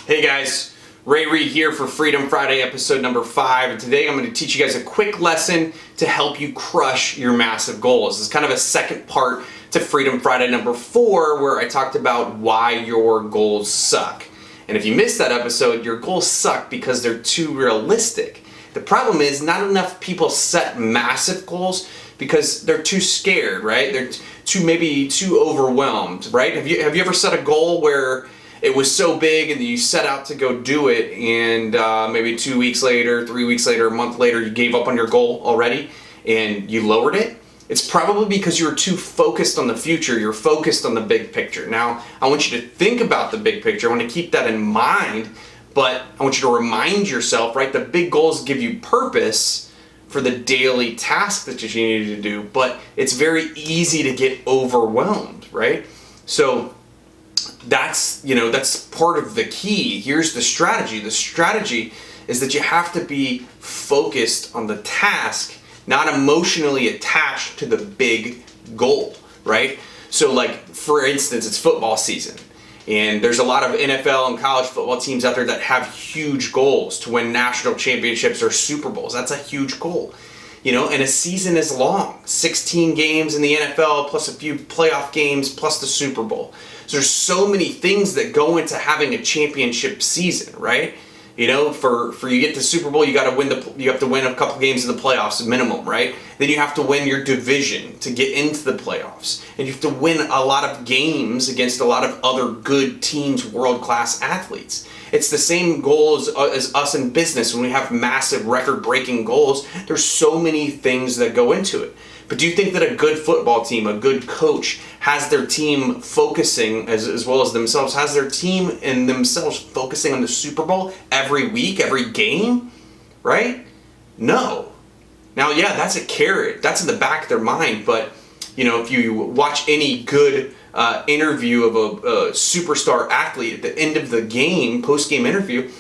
Hey guys, Ray Reed here for Freedom Friday episode number 5, and today I'm going to teach you guys a quick lesson to help you crush your massive goals. It's kind of a second part to Freedom Friday number 4 where I talked about why your goals suck. And if you missed that episode, your goals suck because they're too realistic. The problem is not enough people set massive goals because they're too scared, right? They're maybe too overwhelmed, right? Have you ever set a goal where it was so big and you set out to go do it, and maybe 2 weeks later, 3 weeks later, a month later, you gave up on your goal already and you lowered it? It's probably because you were too focused on the future. You're focused on the big picture. Now, I want you to think about the big picture. I want to keep that in mind, but I want you to remind yourself, right? The big goals give you purpose for the daily task that you need to do, but it's very easy to get overwhelmed, right? So that's part of the key. Here's the strategy. The strategy is that you have to be focused on the task, not emotionally attached to the big goal, right? So like, for instance, it's football season, and there's a lot of NFL and college football teams out there that have huge goals to win national championships or Super Bowls. That's a huge goal. And a season is long. 16 games in the NFL, plus a few playoff games, plus the Super Bowl. So there's so many things that go into having a championship season, right? For you get to Super Bowl, you have to win a couple games in the playoffs minimum, right? Then you have to win your division to get into the playoffs. And you have to win a lot of games against a lot of other good teams, world-class athletes. It's the same goal as us in business. When we have massive record-breaking goals, there's so many things that go into it. But do you think that a good football team, a good coach, has their team focusing, as well as themselves, has their team and themselves focusing on the Super Bowl every week, every game, right? No. Now, yeah, that's a carrot. That's in the back of their mind. But, if you watch any good interview of a superstar athlete at the end of the game, post-game interview,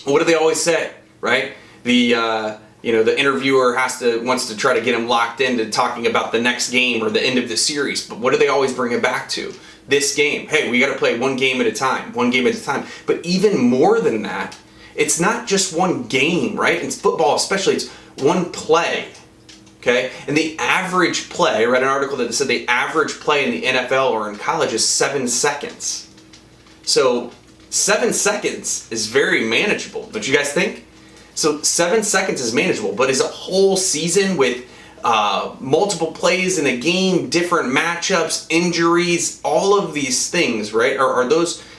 what do they always say, right? The interviewer wants to try to get him locked into talking about the next game or the end of the series. But what do they always bring it back to? This game. Hey, we got to play one game at a time. But even more than that, it's not just one game, right? In football especially, it's one play. Okay? And the average play, I read an article that said the average play in the NFL or in college is 7 seconds. So 7 seconds is very manageable. Don't you guys think? So 7 seconds is manageable, but is a whole season with multiple plays in a game, different matchups, injuries, all of these things, right?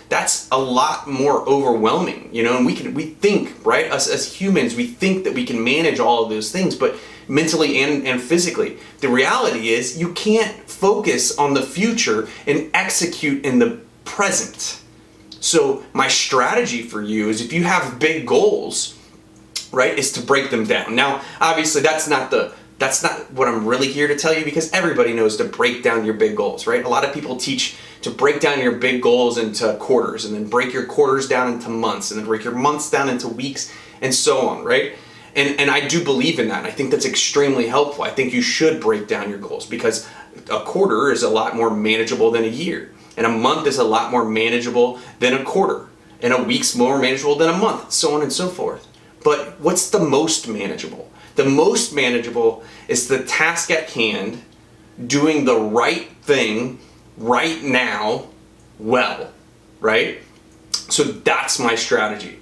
That's a lot more overwhelming, and we think, right? Us as humans, we think that we can manage all of those things, but mentally and physically. The reality is you can't focus on the future and execute in the present. So my strategy for you is, if you have big goals, right, is to break them down. Now, obviously, that's not what I'm really here to tell you, because everybody knows to break down your big goals, right? A lot of people teach to break down your big goals into quarters, and then break your quarters down into months, and then break your months down into weeks, and so on, right? And I do believe in that. I think that's extremely helpful. I think you should break down your goals, because a quarter is a lot more manageable than a year, and a month is a lot more manageable than a quarter, and a week's more manageable than a month, so on and so forth. But what's the most manageable? The most manageable is the task at hand, doing the right thing right now well, right? So that's my strategy.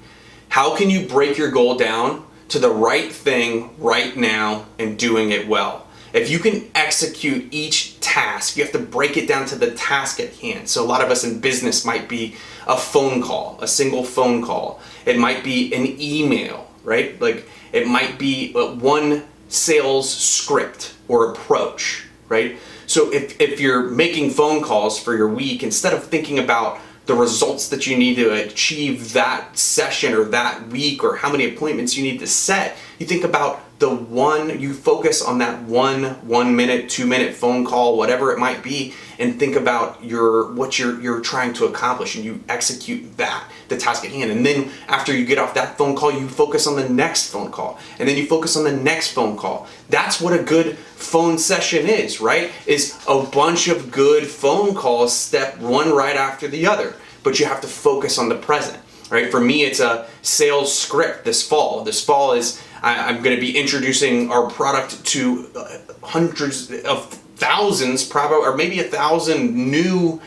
How can you break your goal down to the right thing right now and doing it well? If you can execute each task, you have to break it down to the task at hand. So a lot of us in business might be a phone call, a single phone call. It might be an email, right? Like, it might be one sales script or approach, right? So if you're making phone calls for your week, instead of thinking about the results that you need to achieve that session or that week, or how many appointments you need to set, you think about you focus on that 1 minute, 2 minute phone call, whatever it might be, and think about what you're trying to accomplish, and you execute the task at hand. And then after you get off that phone call, you focus on the next phone call, and then you focus on the next phone call. That's what a good phone session is, right? Is a bunch of good phone calls, step one right after the other. But you have to focus on the present. right? For me, it's a sales script this fall. This fall is I'm going to be introducing our product to hundreds of thousands, probably, or maybe 1,000 new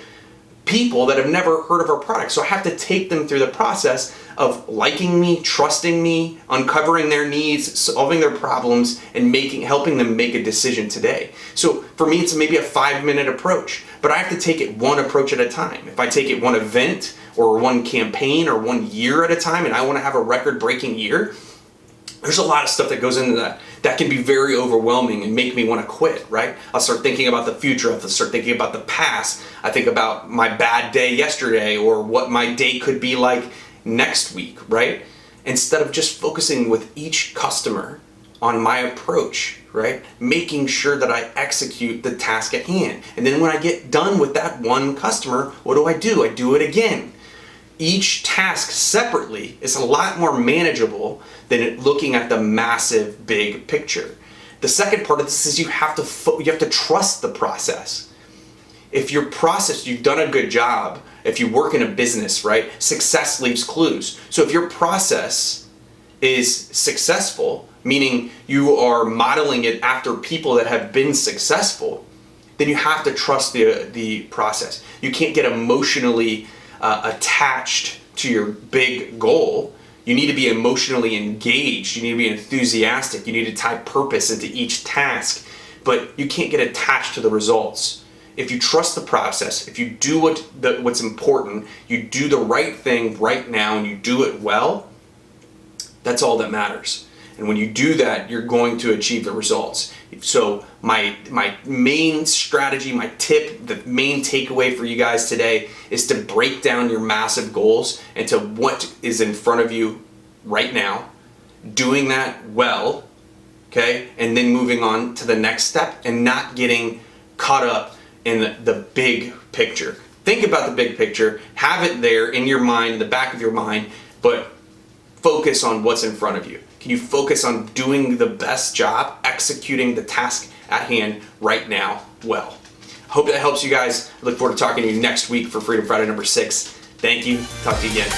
people that have never heard of our product. So I have to take them through the process of liking me, trusting me, uncovering their needs, solving their problems, and helping them make a decision today. So for me, it's maybe a 5-minute approach, but I have to take it one approach at a time. If I take it one event or one campaign or 1 year at a time, and I want to have a record-breaking year, there's a lot of stuff that goes into that. That can be very overwhelming and make me want to quit, right? I'll start thinking about the future. I'll start thinking about the past. I think about my bad day yesterday or what my day could be like next week, right? Instead of just focusing with each customer on my approach, right? Making sure that I execute the task at hand. And then when I get done with that one customer, what do? I do it again. Each task separately is a lot more manageable than looking at the massive big picture. The second part of this is you have to trust the process. If your process, you've done a good job, if you work in a business, right? Success leaves clues. So if your process is successful, meaning you are modeling it after people that have been successful, then you have to trust the process. You can't get emotionally attached to your big goal. You need to be emotionally engaged. You need to be enthusiastic. You need to tie purpose into each task, but you can't get attached to the results. If you trust the process, if you do what's important, you do the right thing right now and you do it well, that's all that matters. And when you do that, you're going to achieve the results. So my main strategy, my tip, the main takeaway for you guys today is to break down your massive goals into what is in front of you right now, doing that well, okay? And then moving on to the next step and not getting caught up in the big picture. Think about the big picture, have it there in your mind, in the back of your mind, but focus on what's in front of you. Can you focus on doing the best job, executing the task at hand right now well? Hope that helps you guys. I look forward to talking to you next week for Freedom Friday number 6. Thank you. Talk to you again.